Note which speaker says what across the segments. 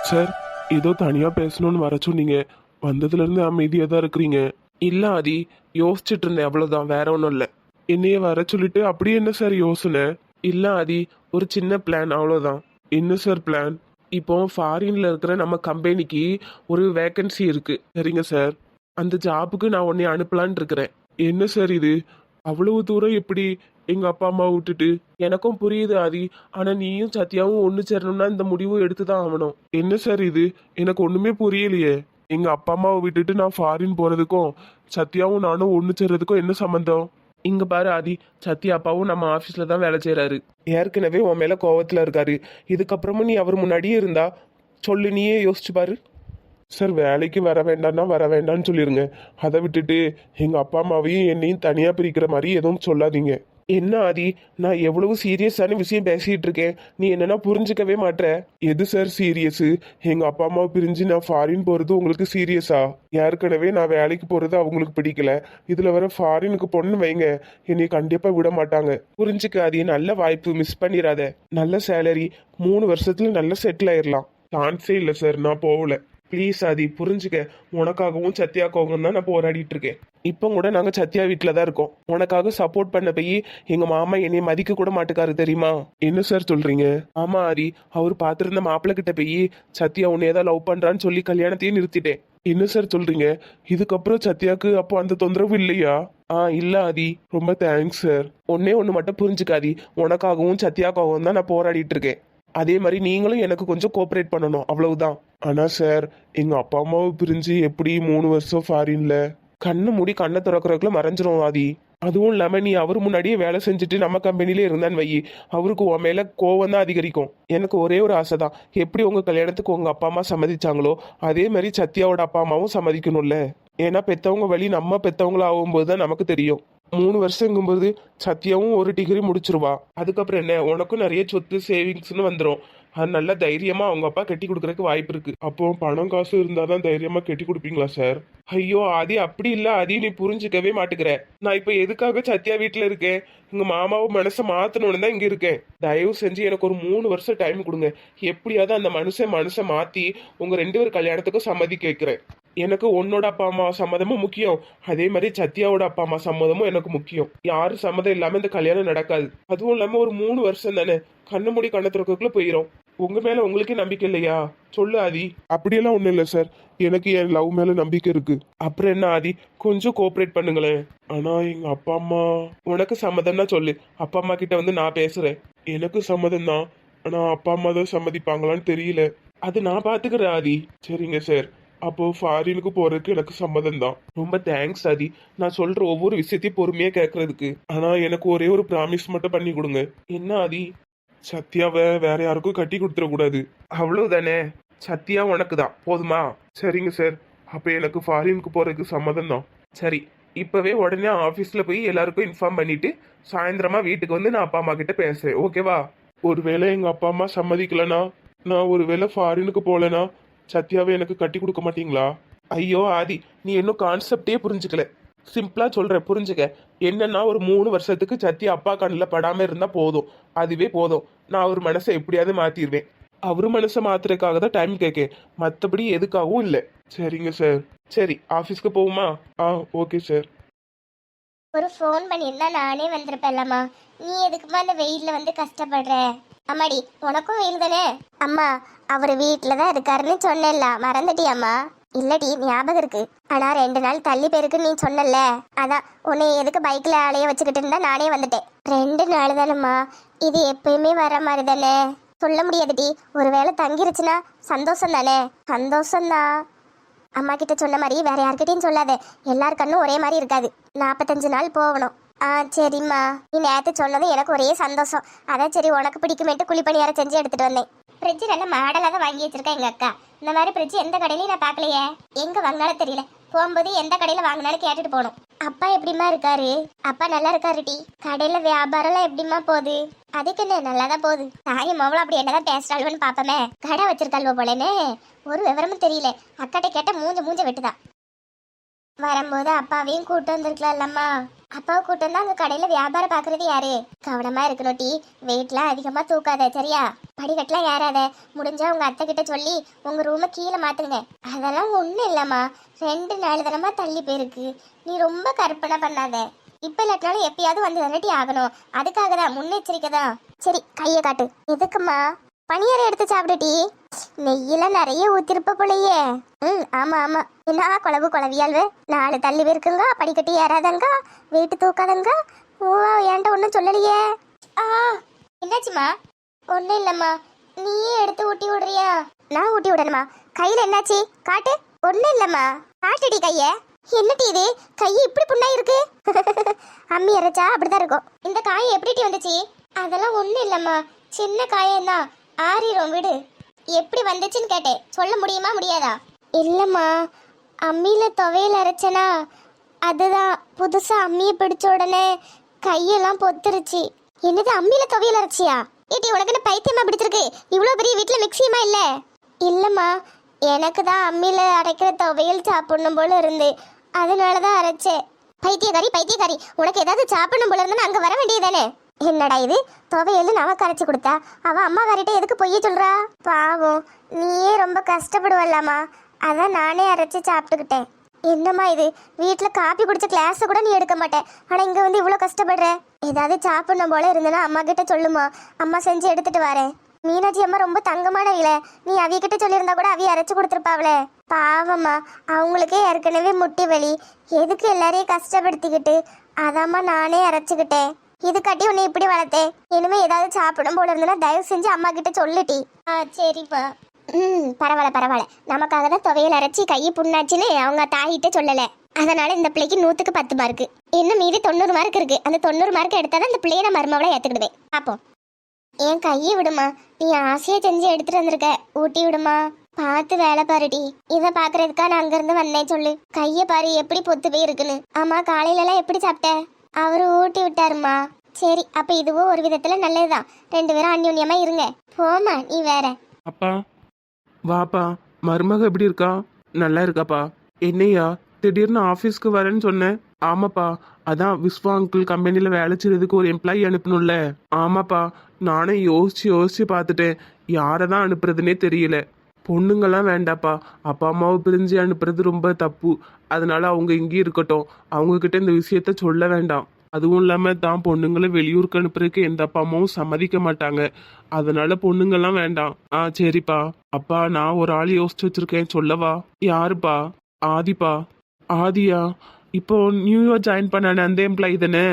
Speaker 1: Sir, ஏதோ தனியா பேசணும்னு வர சொன்னீங்க. வந்ததுல இருந்து அமைதியா தான் இருக்கிறீங்க. இல்ல ஆதி, யோசிச்சுட்டு இருந்தேன், அவ்வளவுதான், வேற ஒன்றும் இல்லை. என்னைய வர சொல்லிட்டு அப்படி என்ன சார் யோசனை? இல்ல ஆதி, ஒரு சின்ன பிளான், அவ்வளவுதான். என்ன சார் பிளான்? இப்போ ஃபாரின்ல இருக்கிற நம்ம கம்பெனிக்கு ஒரு வேக்கன்சி இருக்கு. சரிங்க சார், அந்த ஜாபுக்கு நான் உன்னை அனுப்பலான்னு இருக்கிறேன். என்ன சார் இது? அவ்வளவு தூரம் எப்படி எங்க அப்பா அம்மா விட்டுட்டு? எனக்கும் புரியுது ஆதி, ஆனா நீயும் சத்யாவும் ஒண்ணு சேரணும்னா இந்த முடிவு எடுத்துதான் ஆகணும். என்ன சார் இது? எனக்கு ஒண்ணுமே புரியலையே. எங்க அப்பா அம்மாவை விட்டுட்டு நான் ஃபாரின் போறதுக்கும் சத்யாவும் நானும் ஒண்ணு சேர்றதுக்கும் என்ன சம்பந்தம்? இங்க பாரு ஆதி, சத்யா அப்பாவும் நம்ம ஆபீஸ்ல தான் வேலை செய்யறாரு. ஏற்கனவே உன் மேல கோவத்துல இருக்காரு. இதுக்கப்புறமும் நீ அவர் முன்னாடியே இருந்தா சொல்லு, நீயே யோசிச்சு பாரு. சார், வேலைக்கு வர வேண்டாம்னா வர வேண்டாம்னு சொல்லிருங்க. அதை விட்டுட்டு எங்க அப்பா அம்மாவையும் என்னையும் தனியா பிரிக்கிற மாதிரி எதுவும் சொல்லாதீங்க. என்ன ஆதி, நான் எவ்வளவு சீரியஸான விஷயம் பேசிட்டு இருக்கேன், நீ என்னன்னா புரிஞ்சுக்கவே மாட்ற. எது சார் சீரியஸு? எங்க அப்பா அம்மாவை பிரிஞ்சு நான் ஃபாரின் போறது உங்களுக்கு சீரியஸா? ஏற்கனவே நான் வேலைக்கு போறது அவங்களுக்கு பிடிக்கல, இதுல வர ஃபாரினுக்கு பொண்ணு வைங்க, என்னை கண்டிப்பா விட மாட்டாங்க. புரிஞ்சுக்க ஆதி, நல்ல வாய்ப்பு, மிஸ் பண்ணிடாத. நல்ல சேலரி, 3 வருஷத்துல நல்ல செட்டில் ஆயிடலாம். சான்ஸே இல்லை சார், நான் போகல. ப்ளீஸ் ஆதி, புரிஞ்சுக்க. உனக்காகவும் சத்யாக்காகவும் தான் நான் போராடிட்டு இருக்கேன். இப்போ கூட நாங்க சத்யா வீட்டில் தான் இருக்கோம். உனக்காக சப்போர்ட் பண்ண போய் எங்க மாமா என்னைய மதிக்க கூட மாட்டுக்காரு, தெரியுமா? என்ன சார் சொல்றீங்க? ஆமா ஆதி, அவர் பார்த்திருந்த மாப்பிள்ளை கிட்ட போய் சத்யா உன்னை ஏதாவது லவ் பண்றான்னு சொல்லி கல்யாணத்தையும் நிறுத்திட்டேன். என்ன சார் சொல்றீங்க? இதுக்கப்புறம் சத்யாக்கு அப்போ அந்த தொந்தரவு இல்லையா? இல்ல ஆதி, ரொம்ப தேங்க்ஸ் சார். ஒன்னே ஒன்று மட்டும் புரிஞ்சுக்காதி, உனக்காகவும் சத்யாக்காகவும் தான் நான் போராடிட்டு இருக்கேன். அதே மாதிரி நீங்களும் எனக்கு கொஞ்சம் கோஆப்ரேட் பண்ணணும், அவ்வளவுதான். ஆனா சார், எங்க அப்பா அம்மாவை பிரிஞ்சு எப்படி 3 வருஷம் ஃபாரின்ல? கண்ணு மூடி கண்ணை திறக்கிறதுக்குள்ள மறைஞ்சிரும் ஆதி. அதுவும் இல்லாம நீ அவர் முன்னாடியே வேலை செஞ்சுட்டு நம்ம கம்பெனிலே இருந்தான்னு வை, அவருக்கு உன் மேல கோவம் தான் அதிகரிக்கும். எனக்கு ஒரே ஒரு ஆசை தான், எப்படி உங்க கல்யாணத்துக்கு உங்க அப்பா அம்மா சம்மதிச்சாங்களோ அதே மாதிரி சத்யாவோட அப்பா அம்மாவும் சம்மதிக்கணும்ல. ஏன்னா பெத்தவங்க வழி நம்ம பெத்தவங்கள ஆகும்போது தான் நமக்கு தெரியும். 3 வருஷங்கும்போது சத்யாவும் ஒரு டிகிரி முடிச்சிருவா. அதுக்கப்புறம் என்ன, உனக்கும் நிறைய சொத்து சேவிங்ஸ்னு வந்துடும். அது நல்ல தைரியமா அவங்க அப்பா கட்டி கொடுக்கறதுக்கு வாய்ப்பு இருக்கு. அப்போ பணம் காசு இருந்தாதான் தைரியமா கட்டி கொடுப்பீங்களா சார்? ஐயோ ஆதி, அப்படி இல்ல ஆதி, நீ புரிஞ்சுக்கவே மாட்டுக்கிற. நான் இப்ப எதுக்காக சத்யா வீட்டுல இருக்கேன், எங்க மாமாவும் மனசை மாத்தணும்னு தான் இங்க இருக்கேன். தயவு செஞ்சு எனக்கு ஒரு 3 வருஷம் டைம் கொடுங்க. எப்படியாவது அந்த மனசை மாத்தி உங்க 2 பேர் கல்யாணத்துக்கும் சம்மதிக்க வைக்கிறேன். எனக்கு உன்னோட அப்பா அம்மா சம்மதமும் முக்கியம், அதே மாதிரி சத்யாவோட அப்பா அம்மா சம்மதமும் எனக்கு முக்கியம். யாரும் சம்மதம் இல்லாம இந்த கல்யாணம் நடக்காது. அதுவும் இல்லாம ஒரு 3 வருஷம் தானே, கண்ணு மூடி கண்ணத்துறக்குள்ள போயிடும். உங்க மேல உங்களுக்கே நம்பிக்கை இல்லையா? சொல்லு ஆதி. அப்படியெல்லாம் ஒண்ணும் இல்லை சார், எனக்கு என் லவ் மேல நம்பிக்கை இருக்கு. அப்புறம் என்ன ஆதி, கொஞ்சம் கோஆப்ரேட் பண்ணுங்களேன். ஆனா எங்க அப்பா அம்மா. உனக்கு சம்மதம்னா சொல்லு, அப்பா அம்மா கிட்ட வந்து நான் பேசுறேன். எனக்கு சம்மதம் தான், ஆனா அப்பா அம்மா தான் சம்மதிப்பாங்களான்னு தெரியல. அது நான் பாத்துக்கிறேன் ஆதி. சரிங்க சார், அப்போ ஃபாரினுக்கு போறதுக்கு எனக்கு சம்மதம் தான். ரொம்ப தேங்க்ஸ் ஆதி, நான் சொல்ற ஒவ்வொரு விஷயத்தையும் பொறுமையா கேட்கறதுக்கு. ஆனா எனக்கு ஒரே ஒரு ப்ராமிஸ் மட்டும் பண்ணி கொடுங்க. என்ன ஆதி? சத்யாவை வேற யாருக்கும் கட்டி கொடுத்துட கூடாது, அவ்வளவுதானே? சத்யா உனக்கு தான், போதுமா? சரிங்க சார், அப்ப எனக்கு ஃபாரினுக்கு போறதுக்கு சம்மதம் தான். சரி, இப்பவே உடனே ஆபீஸ்ல போய் எல்லாருக்கும் இன்ஃபார்ம் பண்ணிட்டு சாயந்தரமா வீட்டுக்கு வந்து நான் அப்பா அம்மா கிட்ட பேசுறேன், ஓகேவா? ஒருவேளை எங்க அப்பா அம்மா சம்மதிக்கலனா, நான் ஒருவேளை ஃபாரினுக்கு போலனா சத்யாவை எனக்கு கட்டி கொடுக்க மாட்டீங்களா? ஐயோ ஆதி, நீ இன்னும் கான்செப்டே புரிஞ்சுக்கல. சிம்பிளா சொல்றேன், புரிஞ்சுக்க. என்னன்னா ஒரு 3 வருஷத்துக்கு சத்யா அப்பா கண்ணில் படாம இருந்தா போதும், அதுவே போதும். நான் அவர் மனசை எப்படியாவது மாத்திடுவேன். அவரு மனசை மாத்துறதுக்காக தான் டைம் கேட்கேன், மற்றபடி எதுக்காகவும் இல்லை. சரிங்க சார். சரி, ஆஃபீஸ்க்கு போகுமா? Okay sir.
Speaker 2: ஒரு ஃபோன் பண்ணியிருந்தா நானே வந்திருப்பேன்லம்மா. நீ எதுக்குமா அந்த வெயிலில் வந்து கஷ்டப்படுற? அம்மாடி, உனக்கும் வெயில் தானே? அம்மா, அவர் வீட்டில் தான் இருக்காருன்னு சொன்னேன்ல, மறந்துட்டியாம்மா? இல்லடி, ஞாபகம் இருக்கு. ஆனா 2 நாள் தள்ளி போயிருக்குன்னு நீ சொன்னல, அதான் உன்னை எதுக்கு பைக்ல அலைய வச்சுக்கிட்டு இருந்தா நானே வந்துட்டேன். 2 நாள் தானம்மா, இது எப்பயுமே வர மாதிரி தானே? சொல்ல முடியாதுடி, ஒருவேளை தங்கிருச்சுன்னா சந்தோஷம் தானே? சந்தோஷம்தான். அம்மா கிட்ட சொன்ன மாதிரி வேற யார்கிட்டையும் சொல்லாத, எல்லார் கண்ணும் ஒரே மாதிரி இருக்காது. 45 நாள் போகணும். சரிம்மா, நீ நேற்று சொன்னது எனக்கு ஒரே சந்தோஷம். அதான் சரி உனக்கு பிடிக்குமேட்டு குழிப்பணியாரம் செஞ்சு எடுத்துட்டு வந்தேன். ஃப்ரிட்ஜ் நல்ல மாடலாக தான் வாங்கி வச்சிருக்கா எங்க அக்கா. இந்த மாதிரி ஃப்ரிட்ஜ் எந்த கடையிலையும் நான் பார்க்கலையே, எங்க வாங்கினாலும் தெரியல. போகும்போது எந்த கடையில வாங்கினாலும் கேட்டுட்டு போகணும். அப்பா எப்படிமா இருக்காரு? அப்பா நல்லா இருக்காரு டி. கடையில வியாபாரம்லாம் எப்படிமா போகுது? அதுக்கு என்ன, நல்லா தான் போகுது. தாயும் மவளும் அப்படி என்னதான் பேசுறாளுன்னு பாப்பமே, கடை வச்சிருக்காள்வோ போலேன்னு ஒரு விவரமும் தெரியல. அக்காட்ட கேட்ட மூஞ்ச வெட்டுதான். வரும்போது அப்பாவையும் கூட்டு வந்திருக்கலாம்லம்மா. அப்பாவை கூட்டு வந்தா அங்க கடையில வியாபாரம் பாக்குறது யாரு? கவனமா இருக்கணும் டி. வெயிட்லாம் அதிகமா தூக்காத சரியா? படிக்கட்டுலாம் ஏறாத. முடிஞ்சா உங்க அத்தை கிட்ட சொல்லி உங்க ரூமை கீழே மாத்துங்க. அதெல்லாம் ஒண்ணும் இல்லம்மா. 2 நாள் தினமா தள்ளி போயிருக்கு. நீ ரொம்ப கற்பனை பண்ணாத. இப்ப இல்லாட்டினாலும் எப்பயாவது வந்து விரட்டி ஆகணும். அதுக்காக தான், முன்னெச்சரிக்கை தான். சரி கையை காட்டு. எதுக்குமா? பனியாரை எடுத்து சாப்பிடுட்டி. நெய்யில நிறைய ஊத்திருப்ப போலயே. ஆமா ஆமா. என்ன குழவு குழவியால்வு? 4 தள்ளி போயிருக்குங்க, படிக்கட்டி ஏறாதங்க, வெயிட்டு தூக்காதங்க. ஓ ஏன்ட்ட ஒன்றும் சொல்லலையே. ஆ என்னாச்சுமா? ஒன்றும் இல்லைம்மா. நீயே எடுத்து ஊட்டி விடுறியா? நான் ஊட்டி விடணுமா? கையில் என்னாச்சு காட்டு. ஒன்றும் இல்லைம்மா. காட்டுடி கையை. என்னட்டி இது? கையை இப்படி புண்ணா இருக்கு? அம்மி அரைச்சா அப்படிதான் இருக்கும். இந்த காய் எப்படி வந்துச்சு? அதெல்லாம் ஒன்றும் இல்லைம்மா, சின்ன காயம்தான், ஆறிரும் விடு. எப்படி வந்துச்சுன்னு கேட்டேன். சொல்ல முடியுமா முடியாதா? இல்லைம்மா, அம்மியில் துவையல் அரைச்சனா, அதுதான் புதுசாக அம்மியை பிடிச்ச உடனே கையெல்லாம் பொத்துருச்சு. என்னது அம்மியில் துவையல் அரைச்சியா? ஏட்டி உனக்கு என்ன பைத்தியமா பிடிச்சிருக்கு? இவ்வளோ பெரிய வீட்டில் மிக்சியுமா இல்லை? இல்லைம்மா, எனக்கு தான் அம்மியில் அரைக்கிற துவையல் சாப்பிடணும் போல இருந்து, அதனால தான் அரைச்சேன். பைத்தியக்காரி பைத்தியக்காரி, உனக்கு ஏதாவது சாப்பிடணும் போல இருந்தா அங்கே வர வேண்டியதானே? என்னடா இது, துவையல் நமக்கு அரைச்சி கொடுத்தா அவ அம்மா காரிட்ட எதுக்கு பொய்ய சொல்றா? பாவம், நீயே ரொம்ப கஷ்டப்படுவல்லாமா, அதான் நானே அரைச்சி சாப்பிட்டுக்கிட்டேன். என்னம்மா இது, வீட்டில் காப்பி குடிச்ச கிளாஸை கூட நீ எடுக்க மாட்டேன், ஆனால் இங்கே வந்து இவ்வளோ கஷ்டப்படுற. ஏதாவது சாப்பிடணும் போல இருந்தனா அம்மா கிட்ட சொல்லுமா, அம்மா செஞ்சு எடுத்துட்டு வரேன். மீனாட்சி அம்மா ரொம்ப தங்கமானவில, நீ அவிய கிட்ட சொல்லியிருந்தா கூட அவிய அரைச்சி கொடுத்துருப்பாவளே. பாவம்மா, அவங்களுக்கே ஏற்கனவே முட்டி வலி, எதுக்கு எல்லாரையும் கஷ்டப்படுத்திக்கிட்டு, அதாம்மா நானே அரைச்சிக்கிட்டேன். இதுக்காட்டி உன்னை இப்படி வளர்த்தேன். இனிமே ஏதாவது சாப்பிடும் போல இருந்தனா தயவு செஞ்சு அம்மா கிட்ட சொல்லிட்டி. சரிப்பா. பரவாயில்ல பரவாயில்ல, நமக்காக தான் துவையல் அரைச்சி கை புண்ணாச்சுன்னு அவங்க தாயிட்ட சொல்லலை. அதனால இந்த பிள்ளைக்கு 100க்கு 10 மார்க்கு, இன்னும் மீதி 90 மார்க் இருக்கு. அந்த 90 மார்க் எடுத்தாதான் இந்த பிள்ளைய நான் மருமவளை ஏற்றுக்கிடுவேன். பார்ப்போம். என் கையை விடுமா, நீ ஆசையா செஞ்சு எடுத்துட்டு வந்திருக்க, ஊட்டி விடுமா. பார்த்து வேலை பாருடி. இதை பாக்குறதுக்கா நான் அங்கிருந்து வந்தேன் சொல்லு. கையை பாரு எப்படி பொத்து போய் இருக்குன்னு. ஆமா, காலையில எல்லாம் எப்படி சாப்பிட்ட? அவரு ஊட்டி விட்டாருமா. சரி, அப்ப இதுவும் ஒரு விதத்துல நல்லதுதான். 2 பேரும் அந்யோன்யமா இருங்க. போமா நீ வேற.
Speaker 1: அப்பா வாப்பா, மருமக எப்படி இருக்கா? நல்லா இருக்காப்பா. என்னையா திடீர்னு ஆஃபீஸ்க்கு வரேன்னு சொன்னேன்? ஆமாப்பா, அதான் விஸ்வா அங்கிள் கம்பெனியில் வேலை செய்யறதுக்கு ஒரு எம்ப்ளாயி அனுப்பணும்ல. ஆமாப்பா, நானே யோசிச்சு பார்த்துட்டேன், யாரை தான் அனுப்புறதுனே தெரியல. பொண்ணுங்கெல்லாம் வேண்டாப்பா, அப்பா அம்மாவை பிரிஞ்சு அனுப்புறது ரொம்ப தப்பு. அதனால அவங்க இங்கேயும் இருக்கட்டும், அவங்கக்கிட்ட இந்த விஷயத்த சொல்ல வேண்டாம். அதுவும் இல்லாமல் தான் பொண்ணுங்களை வெளியூருக்கு அனுப்புறதுக்கு எந்த அப்பா அம்மாவும் சம்மதிக்க மாட்டாங்க. அதனால பொண்ணுங்கெல்லாம் வேண்டாம். சரிப்பா. அப்பா, நான் ஒரு ஆள் யோசிச்சு வச்சிருக்கேன், சொல்லவா? யாருப்பா? ஆதிப்பா. ஆதியா? இப்போ நியூயா ஜாயின் பண்ணானே அந்த எம்ப்ளாயி தானே?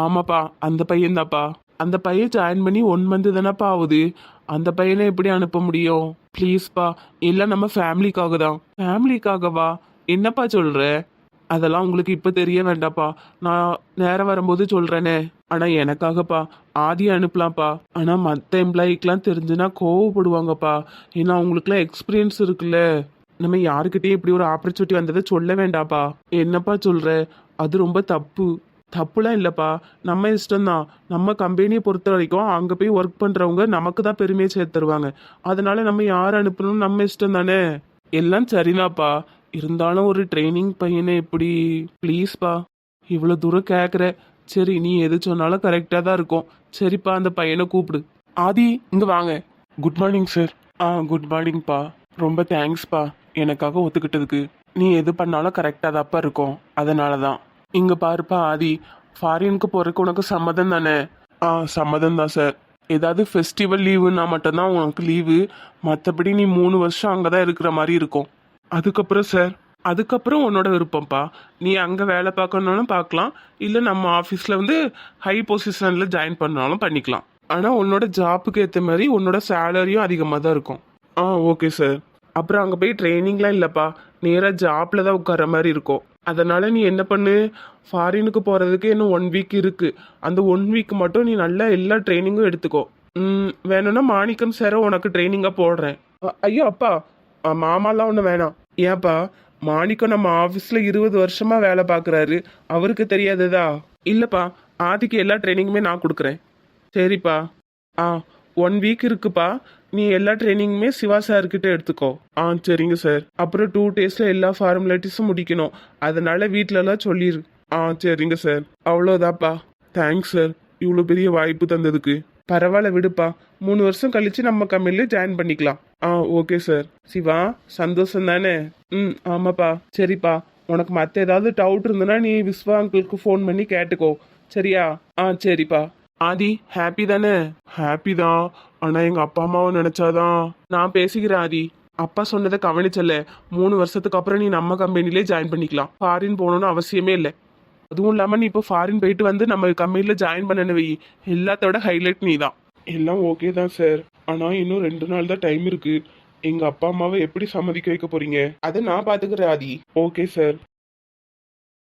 Speaker 1: ஆமாப்பா, அந்த பையன் தான்ப்பா. அந்த பையன் ஜாயின் பண்ணி 1 மந்த் தானப்பா ஆகுது. அந்த பையனை எப்படி அனுப்ப முடியும்? ப்ளீஸ்ப்பா, இல்லை நம்ம ஃபேமிலிக்காக தான். ஃபேமிலிக்காகவா? என்னப்பா சொல்ற? அதெல்லாம் உங்களுக்கு இப்போ தெரிய வேண்டாப்பா, நான் நேரம் வரும்போது சொல்றேனே. ஆனா எனக்காகப்பா, ஆதியை அனுப்பலாம்ப்பா. ஆனா மற்ற எம்ப்ளாயிக்கெல்லாம் தெரிஞ்சுன்னா கோவப்படுவாங்கப்பா. ஏன்னா அவங்களுக்குலாம் எக்ஸ்பீரியன்ஸ் இருக்குல்ல. நம்ம யாருக்கிட்டையும் இப்படி ஒரு ஆப்பர்ச்சுனிட்டி வந்ததை சொல்ல வேண்டாப்பா. என்னப்பா சொல்ற? அது ரொம்ப தப்பு. தப்புலாம் இல்லைப்பா, நம்ம இஷ்டம்தான். நம்ம கம்பெனியை பொறுத்த வரைக்கும் அங்கே போய் ஒர்க் பண்ணுறவங்க நமக்கு தான் பெருமையை சேர்த்து தருவாங்க. அதனால நம்ம யார் அனுப்பணும்னு நம்ம இஷ்டம் தானே. எல்லாம் சரிதான்ப்பா, இருந்தாலும் ஒரு ட்ரைனிங் பையனை எப்படி? ப்ளீஸ்ப்பா, இவ்வளோ தூரம் கேட்குற. சரி, நீ எது சொன்னாலும் கரெக்டாக தான் இருக்கும். சரிப்பா, அந்த பையனை கூப்பிடு. ஆதி, இங்கே வாங்க. Good morning sir. குட் மார்னிங்ப்பா. ரொம்ப தேங்க்ஸ்ப்பா எனக்காக ஒத்துக்கிட்டதுக்கு. நீ எது பண்ணாலும் கரெக்டாக தான்ப்பா இருக்கும். அதனால தான். இங்கே பாருப்பா ஆதி, ஃபாரினுக்கு போகிறதுக்கு உனக்கு சம்மதம் தானே? சம்மதம் தான் சார். ஏதாவது ஃபெஸ்டிவல் லீவுன்னா மட்டும்தான் உனக்கு லீவு. மற்றபடி நீ 3 வருஷம் அங்கே தான் இருக்கிற மாதிரி இருக்கும். அதுக்கப்புறம் சார்? அதுக்கப்புறம் உன்னோட விருப்பம்ப்பா. நீ அங்கே வேலை பார்க்கணுன்னாலும் பார்க்கலாம், இல்லை நம்ம ஆஃபீஸில் வந்து ஹை பொசிஷனில் ஜாயின் பண்ணாலும் பண்ணிக்கலாம். ஆனால் உன்னோட ஜாப்புக்கு ஏற்ற மாதிரி உன்னோட சேலரியும் அதிகமாக தான் இருக்கும். Okay sir. அப்புறம் அங்கே போய் ட்ரைனிங்லாம் இல்லைப்பா, நேராக ஜாப்பில் தான் உட்கார மாதிரி இருக்கும். அதனால் நீ என்ன பண்ணு, ஃபாரினுக்கு போகிறதுக்கு இன்னும் 1 வீக் இருக்குது. அந்த 1 வீக் மட்டும் நீ நல்லா எல்லா ட்ரைனிங்கும் எடுத்துக்கோ. வேணும்னா மாணிக்கம் சாரை உனக்கு ட்ரைனிங்காக போடுறேன். ஐயோ அப்பா, மாமாலாம் ஒன்றும் வேணாம். ஏன்ப்பா, மாணிக்கம் நம்ம ஆஃபீஸில் 20 வருஷமாக வேலை பார்க்குறாரு, அவருக்கு தெரியாததா? இல்லைப்பா, ஆதிக்கு எல்லா ட்ரைனிங்குமே நான் கொடுக்குறேன். சரிப்பா. 1 வீக் இருக்குப்பா. நீ எல்லா ட்ரைனிங்குமே சிவா சார்கிட்ட எடுத்துக்கோ. ஆ சரிங்க சார். அப்புறம் 2 டேஸ்ல எல்லா ஃபார்மாலிட்டிஸும் முடிக்கணும். அதனால வீட்டிலலாம் சொல்லிடு. ஆ சரிங்க சார். அவ்வளோதாப்பா. தேங்க்ஸ் சார், இவ்வளோ பெரிய வாய்ப்பு தந்ததுக்கு. பரவாயில்ல விடுப்பா, 3 வருஷம் கழிச்சு நம்ம கம்பெனில ஜாயின் பண்ணிக்கலாம். ஆ ஓகே சார். சிவா சந்தோஷம் தானே? ம் ஆமாப்பா. சரிப்பா, உனக்கு மற்ற ஏதாவது டவுட் இருந்ததுன்னா நீ விஸ்வா அங்கிளுக்கு ஃபோன் பண்ணி கேட்டுக்கோ, சரியா? ஆ சரிப்பா. ஆதி ஹாப்பி தானே? ஹாப்பி தான், ஆனால் எங்கள் அப்பா அம்மாவை நினச்சாதான். நான் பேசிக்கிறேன் ஆதி. அப்பா சொன்னதை கவனிச்சல, 3 வருஷத்துக்கு அப்புறம் நீ நம்ம கம்பெனிலே ஜாயின் பண்ணிக்கலாம். ஃபாரின் போகணும்னு அவசியமே இல்லை. அதுவும் இல்லாமல் நீ இப்போ ஃபாரின் போயிட்டு வந்து நம்ம கம்பெனியில் ஜாயின் பண்ணனு வை. எல்லாத்தோட ஹைலைட் நீ தான். எல்லாம் ஓகே தான் சார், ஆனால் இன்னும் 2 நாள் தான் டைம் இருக்கு. எங்கள் அப்பா அம்மாவை எப்படி சம்மதிக்க வைக்க போறீங்க? அதை நான் பார்த்துக்கிறேன் ஆதி. Okay sir.